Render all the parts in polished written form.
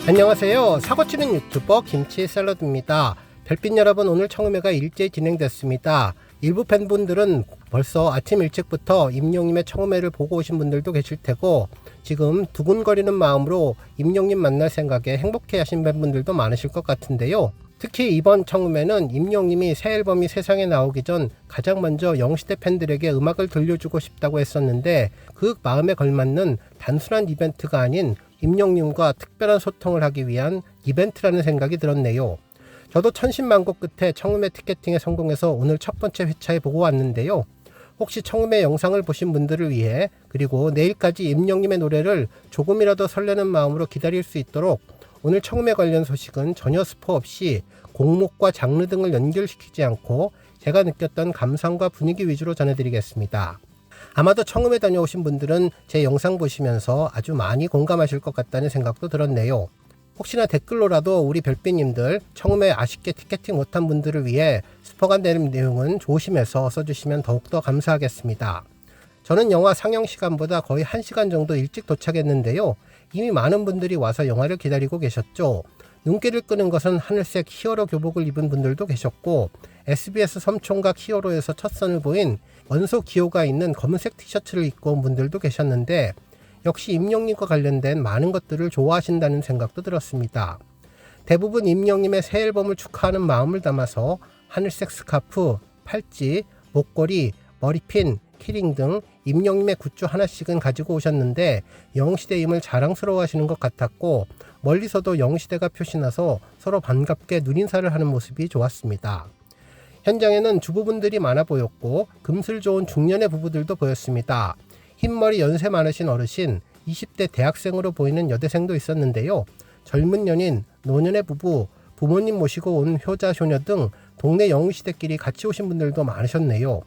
안녕하세요. 사고치는 유튜버 김치 샐러드입니다. 별빛 여러분, 오늘 청음회가 일제히 진행됐습니다. 일부 팬분들은 벌써 아침 일찍부터 임영님의 청음회를 보고 오신 분들도 계실 테고, 지금 두근거리는 마음으로 임영님 만날 생각에 행복해 하신 팬분들도 많으실 것 같은데요. 특히 이번 청음회는 임영님이 새 앨범이 세상에 나오기 전 가장 먼저 영시대 팬들에게 음악을 들려주고 싶다고 했었는데, 그 마음에 걸맞는 단순한 이벤트가 아닌 임영님과 특별한 소통을 하기 위한 이벤트라는 생각이 들었네요. 저도 천신만고 끝에 청음회 티켓팅에 성공해서 오늘 첫 번째 회차에 보고 왔는데요. 혹시 청음회 영상을 보신 분들을 위해, 그리고 내일까지 임영님의 노래를 조금이라도 설레는 마음으로 기다릴 수 있도록 오늘 청음회 관련 소식은 전혀 스포 없이 곡목과 장르 등을 연결시키지 않고 제가 느꼈던 감상과 분위기 위주로 전해드리겠습니다. 아마도 청음회 다녀오신 분들은 제 영상 보시면서 아주 많이 공감하실 것 같다는 생각도 들었네요. 혹시나 댓글로라도 우리 별빛님들 청음회 아쉽게 티켓팅 못한 분들을 위해 스포가 되는 내용은 조심해서 써주시면 더욱더 감사하겠습니다. 저는 영화 상영 시간보다 거의 1시간 정도 일찍 도착했는데요. 이미 많은 분들이 와서 영화를 기다리고 계셨죠. 눈길을 끄는 것은 하늘색 히어로 교복을 입은 분들도 계셨고, SBS 섬총각 히어로에서 첫 선을 보인 원소 기호가 있는 검은색 티셔츠를 입고 온 분들도 계셨는데, 역시 임영님과 관련된 많은 것들을 좋아하신다는 생각도 들었습니다. 대부분 임영님의 새 앨범을 축하하는 마음을 담아서 하늘색 스카프, 팔찌, 목걸이, 머리핀, 키링 등 임영님의 굿즈 하나씩은 가지고 오셨는데, 영시대임을 자랑스러워 하시는 것 같았고, 멀리서도 영시대가 표시나서 서로 반갑게 눈인사를 하는 모습이 좋았습니다. 현장에는 주부분들이 많아 보였고, 금슬 좋은 중년의 부부들도 보였습니다. 흰머리 연세 많으신 어르신, 20대 대학생으로 보이는 여대생도 있었는데요. 젊은 연인, 노년의 부부, 부모님 모시고 온 효자, 효녀 등 동네 영시대끼리 같이 오신 분들도 많으셨네요.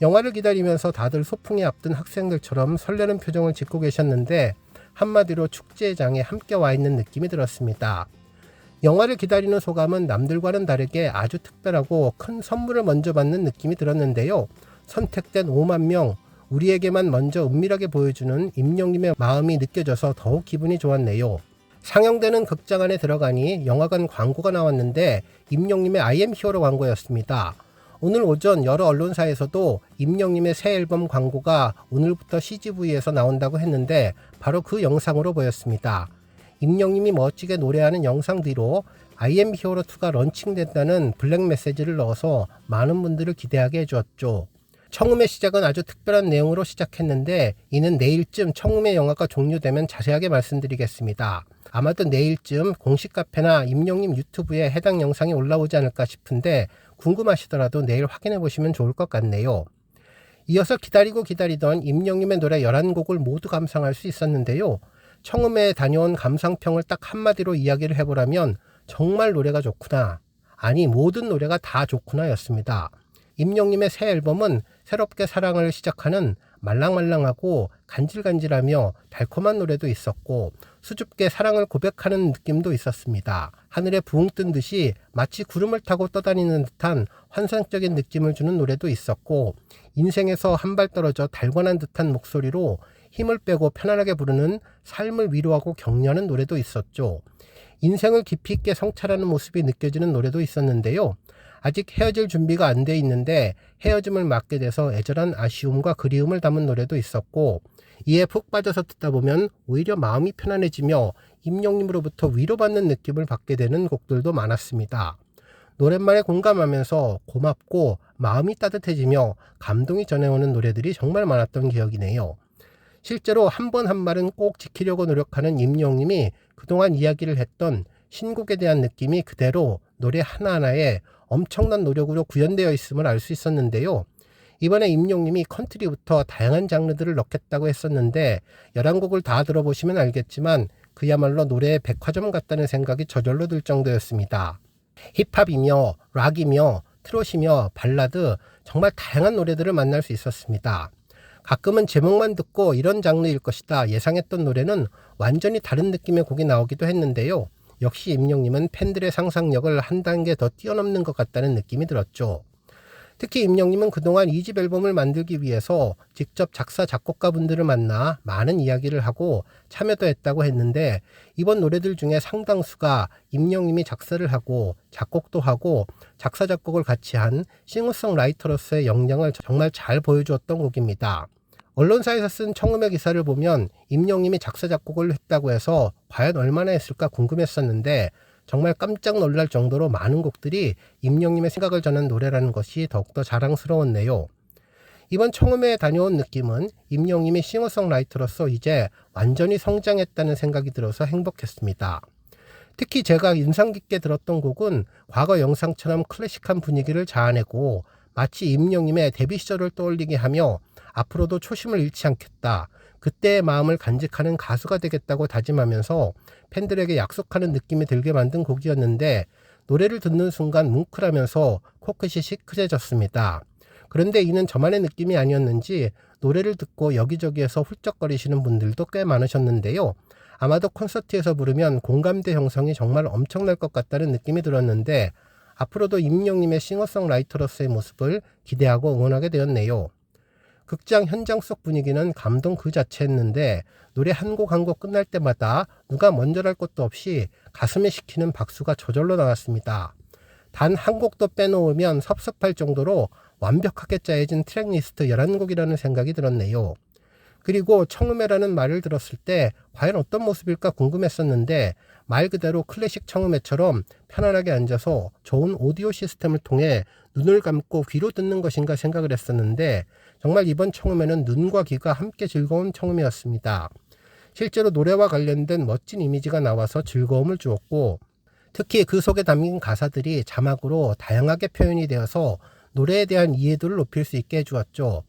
영화를 기다리면서 다들 소풍에 앞둔 학생들처럼 설레는 표정을 짓고 계셨는데, 한마디로 축제장에 함께 와 있는 느낌이 들었습니다. 영화를 기다리는 소감은 남들과는 다르게 아주 특별하고 큰 선물을 먼저 받는 느낌이 들었는데요. 선택된 5만 명, 우리에게만 먼저 은밀하게 보여주는 임영님의 마음이 느껴져서 더욱 기분이 좋았네요. 상영되는 극장 안에 들어가니 영화관 광고가 나왔는데 임영님의 I am 히어로 광고였습니다. 오늘 오전 여러 언론사에서도 임영님의 새 앨범 광고가 오늘부터 CGV에서 나온다고 했는데 바로 그 영상으로 보였습니다. 임영님이 멋지게 노래하는 영상 뒤로 I am 히어로 2가 런칭된다는 블랙 메시지를 넣어서 많은 분들을 기대하게 해주었죠. 청음회 시작은 아주 특별한 내용으로 시작했는데, 이는 내일쯤 청음회 영화가 종료되면 자세하게 말씀드리겠습니다. 아마도 내일쯤 공식 카페나 임영님 유튜브에 해당 영상이 올라오지 않을까 싶은데, 궁금하시더라도 내일 확인해 보시면 좋을 것 같네요. 이어서 기다리던 임영님의 노래 11곡을 모두 감상할 수 있었는데요. 청음회에 다녀온 감상평을 딱 한마디로 이야기를 해보라면 정말 노래가 좋구나, 아니 모든 노래가 다 좋구나 였습니다. 임영님의 새 앨범은 새롭게 사랑을 시작하는 말랑말랑하고 간질간질하며 달콤한 노래도 있었고, 수줍게 사랑을 고백하는 느낌도 있었습니다. 하늘에 붕 뜬 듯이 마치 구름을 타고 떠다니는 듯한 환상적인 느낌을 주는 노래도 있었고, 인생에서 한 발 떨어져 달관한 듯한 목소리로 힘을 빼고 편안하게 부르는 삶을 위로하고 격려하는 노래도 있었죠. 인생을 깊이 있게 성찰하는 모습이 느껴지는 노래도 있었는데요. 아직 헤어질 준비가 안 돼 있는데 헤어짐을 맞게 돼서 애절한 아쉬움과 그리움을 담은 노래도 있었고, 이에 푹 빠져서 듣다 보면 오히려 마음이 편안해지며 임영님으로부터 위로받는 느낌을 받게 되는 곡들도 많았습니다. 노랫말에 공감하면서 고맙고 마음이 따뜻해지며 감동이 전해오는 노래들이 정말 많았던 기억이네요. 실제로 한 번 한 말은 꼭 지키려고 노력하는 임영님이 그동안 이야기를 했던 신곡에 대한 느낌이 그대로 노래 하나하나에 엄청난 노력으로 구현되어 있음을 알 수 있었는데요. 이번에 임영님이 컨트리부터 다양한 장르들을 넣겠다고 했었는데 11곡을 다 들어보시면 알겠지만 그야말로 노래의 백화점 같다는 생각이 저절로 들 정도였습니다. 힙합이며 락이며 트롯이며 발라드, 정말 다양한 노래들을 만날 수 있었습니다. 가끔은 제목만 듣고 이런 장르일 것이다 예상했던 노래는 완전히 다른 느낌의 곡이 나오기도 했는데요. 역시 임영님은 팬들의 상상력을 한 단계 더 뛰어넘는 것 같다는 느낌이 들었죠. 특히 임영님은 그동안 2집 앨범을 만들기 위해서 직접 작사 작곡가분들을 만나 많은 이야기를 하고 참여도 했다고 했는데, 이번 노래들 중에 상당수가 임영님이 작사를 하고 작곡도 하고 작사 작곡을 같이 한 싱어송라이터로서의 역량을 정말 잘 보여주었던 곡입니다. 언론사에서 쓴 청음회 기사를 보면 임영님이 작사 작곡을 했다고 해서 과연 얼마나 했을까 궁금했었는데, 정말 깜짝 놀랄 정도로 많은 곡들이 임영님의 생각을 전한 노래라는 것이 더욱더 자랑스러웠네요. 이번 청음회에 다녀온 느낌은 임영님이 싱어송라이터로서 이제 완전히 성장했다는 생각이 들어서 행복했습니다. 특히 제가 인상 깊게 들었던 곡은 과거 영상처럼 클래식한 분위기를 자아내고 마치 임영님의 데뷔 시절을 떠올리게 하며 앞으로도 초심을 잃지 않겠다, 그때의 마음을 간직하는 가수가 되겠다고 다짐하면서 팬들에게 약속하는 느낌이 들게 만든 곡이었는데, 노래를 듣는 순간 뭉클하면서 코끝이 시큰해졌습니다. 그런데 이는 저만의 느낌이 아니었는지 노래를 듣고 여기저기에서 훌쩍거리시는 분들도 꽤 많으셨는데요. 아마도 콘서트에서 부르면 공감대 형성이 정말 엄청날 것 같다는 느낌이 들었는데, 앞으로도 임영님의 싱어송라이터로서의 모습을 기대하고 응원하게 되었네요. 극장 현장 속 분위기는 감동 그 자체였는데, 노래 한 곡 한 곡 끝날 때마다 누가 먼저랄 것도 없이 가슴에 식히는 박수가 저절로 나왔습니다. 단 한 곡도 빼놓으면 섭섭할 정도로 완벽하게 짜여진 트랙리스트 11곡이라는 생각이 들었네요. 그리고 청음회라는 말을 들었을 때 과연 어떤 모습일까 궁금했었는데, 말 그대로 클래식 청음회처럼 편안하게 앉아서 좋은 오디오 시스템을 통해 눈을 감고 귀로 듣는 것인가 생각을 했었는데, 정말 이번 청음회는 눈과 귀가 함께 즐거운 청음회였습니다. 실제로 노래와 관련된 멋진 이미지가 나와서 즐거움을 주었고, 특히 그 속에 담긴 가사들이 자막으로 다양하게 표현이 되어서 노래에 대한 이해도를 높일 수 있게 해주었죠.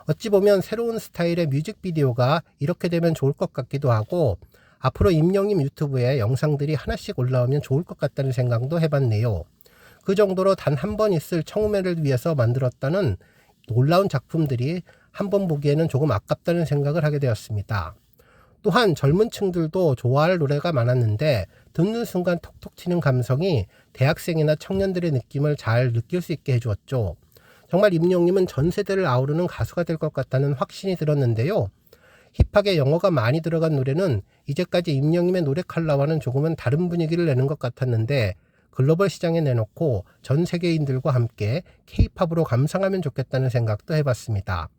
어찌 보면 새로운 스타일의 뮤직비디오가 이렇게 되면 좋을 것 같기도 하고, 앞으로 임영님 유튜브에 영상들이 하나씩 올라오면 좋을 것 같다는 생각도 해봤네요. 그 정도로 단 한 번 있을 청음회를 위해서 만들었다는 놀라운 작품들이 한 번 보기에는 조금 아깝다는 생각을 하게 되었습니다. 또한 젊은 층들도 좋아할 노래가 많았는데, 듣는 순간 톡톡 튀는 감성이 대학생이나 청년들의 느낌을 잘 느낄 수 있게 해주었죠. 정말 임영님은 전 세대를 아우르는 가수가 될 것 같다는 확신이 들었는데요. 힙하게 영어가 많이 들어간 노래는 이제까지 임영님의 노래 컬러와는 조금은 다른 분위기를 내는 것 같았는데, 글로벌 시장에 내놓고 전 세계인들과 함께 K-팝으로 감상하면 좋겠다는 생각도 해봤습니다.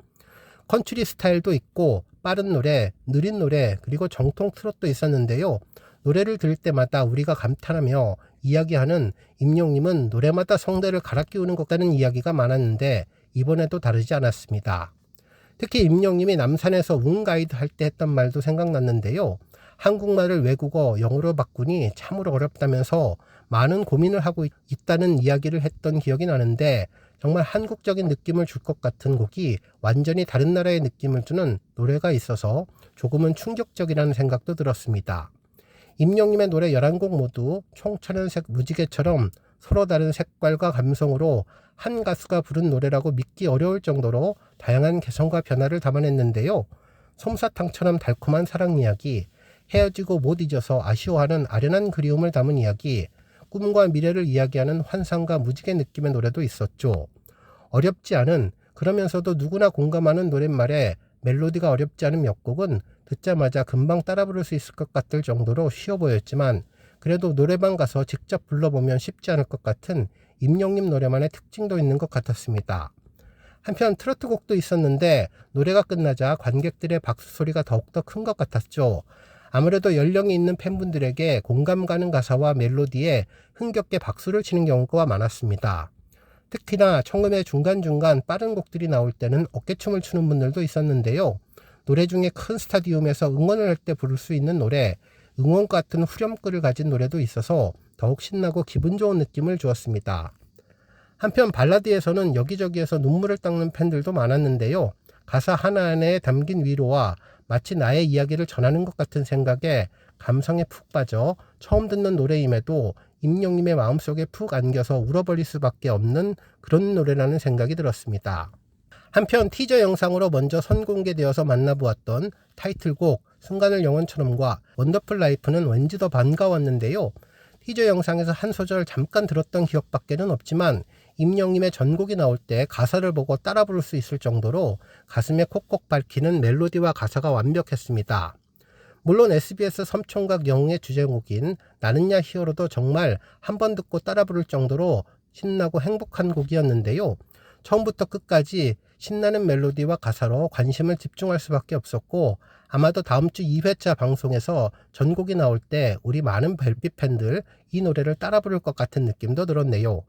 컨트리 스타일도 있고 빠른 노래, 느린 노래, 그리고 정통 트롯도 있었는데요. 노래를 들을 때마다 우리가 감탄하며 이야기하는 임영님은 노래마다 성대를 갈아 끼우는 것 같다는 이야기가 많았는데, 이번에도 다르지 않았습니다. 특히 임영님이 남산에서 웅 가이드 할 때 했던 말도 생각났는데요. 한국말을 외국어 영어로 바꾸니 참으로 어렵다면서 많은 고민을 하고 있다는 이야기를 했던 기억이 나는데, 정말 한국적인 느낌을 줄 것 같은 곡이 완전히 다른 나라의 느낌을 주는 노래가 있어서 조금은 충격적이라는 생각도 들었습니다. 임영님의 노래 11곡 모두 총천연색 무지개처럼 서로 다른 색깔과 감성으로 한 가수가 부른 노래라고 믿기 어려울 정도로 다양한 개성과 변화를 담아냈는데요. 솜사탕처럼 달콤한 사랑 이야기, 헤어지고 못 잊어서 아쉬워하는 아련한 그리움을 담은 이야기, 꿈과 미래를 이야기하는 환상과 무지개 느낌의 노래도 있었죠. 어렵지 않은, 그러면서도 누구나 공감하는 노랫말에 멜로디가 어렵지 않은 몇 곡은 듣자마자 금방 따라 부를 수 있을 것 같을 정도로 쉬워 보였지만, 그래도 노래방 가서 직접 불러보면 쉽지 않을 것 같은 임영님 노래만의 특징도 있는 것 같았습니다. 한편 트로트 곡도 있었는데 노래가 끝나자 관객들의 박수 소리가 더욱더 큰 것 같았죠. 아무래도 연령이 있는 팬분들에게 공감 가는 가사와 멜로디에 흥겹게 박수를 치는 경우가 많았습니다. 특히나 청음회 중간중간 빠른 곡들이 나올 때는 어깨춤을 추는 분들도 있었는데요. 노래 중에 큰 스타디움에서 응원을 할 때 부를 수 있는 노래, 응원 같은 후렴구를 가진 노래도 있어서 더욱 신나고 기분 좋은 느낌을 주었습니다. 한편 발라드에서는 여기저기에서 눈물을 닦는 팬들도 많았는데요. 가사 하나하나에 담긴 위로와 마치 나의 이야기를 전하는 것 같은 생각에 감성에 푹 빠져 처음 듣는 노래임에도 임영님의 마음속에 푹 안겨서 울어버릴 수밖에 없는 그런 노래라는 생각이 들었습니다. 한편 티저 영상으로 먼저 선공개되어서 만나보았던 타이틀곡 순간을 영원처럼과 원더풀 라이프는 왠지 더 반가웠는데요. 티저 영상에서 한 소절 잠깐 들었던 기억밖에는 없지만 임영님의 전곡이 나올 때 가사를 보고 따라 부를 수 있을 정도로 가슴에 콕콕 박히는 멜로디와 가사가 완벽했습니다. 물론 SBS 섬총각 영웅의 주제곡인 나는야 히어로도 정말 한 번 듣고 따라 부를 정도로 신나고 행복한 곡이었는데요. 처음부터 끝까지 신나는 멜로디와 가사로 관심을 집중할 수밖에 없었고, 아마도 다음 주 2회차 방송에서 전곡이 나올 때 우리 많은 별빛 팬들 이 노래를 따라 부를 것 같은 느낌도 들었네요.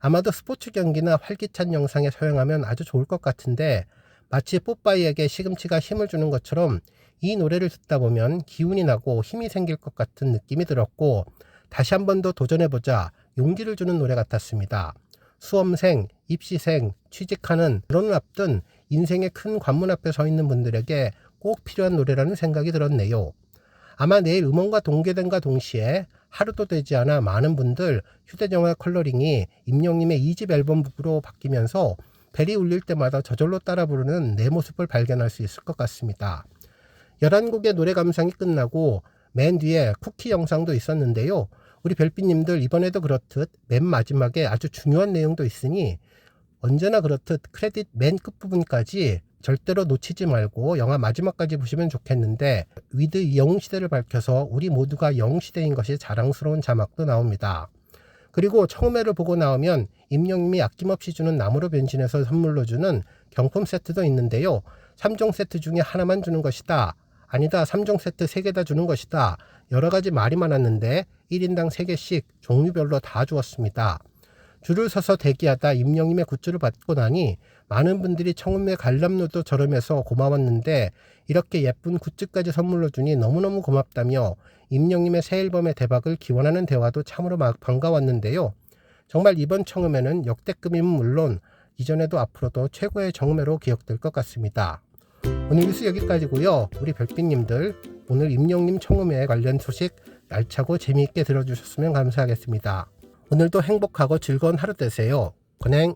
아마도 스포츠 경기나 활기찬 영상에 사용하면 아주 좋을 것 같은데, 마치 뽀빠이에게 시금치가 힘을 주는 것처럼 이 노래를 듣다 보면 기운이 나고 힘이 생길 것 같은 느낌이 들었고, 다시 한 번 더 도전해보자 용기를 주는 노래 같았습니다. 수험생, 입시생, 취직하는, 결혼을 앞둔 인생의 큰 관문 앞에 서 있는 분들에게 꼭 필요한 노래라는 생각이 들었네요. 아마 내일 음원과 동계된과 동시에 하루도 되지 않아 많은 분들 휴대전화 컬러링이 임영님의 2집 앨범북으로 바뀌면서 벨이 울릴 때마다 저절로 따라 부르는 내 모습을 발견할 수 있을 것 같습니다. 11곡의 노래 감상이 끝나고 맨 뒤에 쿠키 영상도 있었는데요. 우리 별빛님들 이번에도 그렇듯 맨 마지막에 아주 중요한 내용도 있으니 언제나 그렇듯 크레딧 맨 끝부분까지 절대로 놓치지 말고 영화 마지막까지 보시면 좋겠는데, 위드 영웅시대를 밝혀서 우리 모두가 영웅시대인 것이 자랑스러운 자막도 나옵니다. 그리고 처음에를 보고 나오면 임영님이 아낌없이 주는 나무로 변신해서 선물로 주는 경품 세트도 있는데요. 3종 세트 중에 하나만 주는 것이다. 아니다, 3종 세트 3개 다 주는 것이다. 여러가지 말이 많았는데 1인당 3개씩 종류별로 다 주었습니다. 줄을 서서 대기하다 임영님의 굿즈를 받고 나니 많은 분들이 청음의 관람료도 저렴해서 고마웠는데 이렇게 예쁜 굿즈까지 선물로 주니 너무너무 고맙다며 임영님의 새 앨범의 대박을 기원하는 대화도 참으로 반가웠는데요. 정말 이번 청음회는 역대급이면 물론 이전에도 앞으로도 최고의 청음회로 기억될 것 같습니다. 오늘 뉴스 여기까지고요. 우리 별빛님들 오늘 임영님 청음회 관련 소식 알차고 재미있게 들어주셨으면 감사하겠습니다. 오늘도 행복하고 즐거운 하루 되세요. 건행.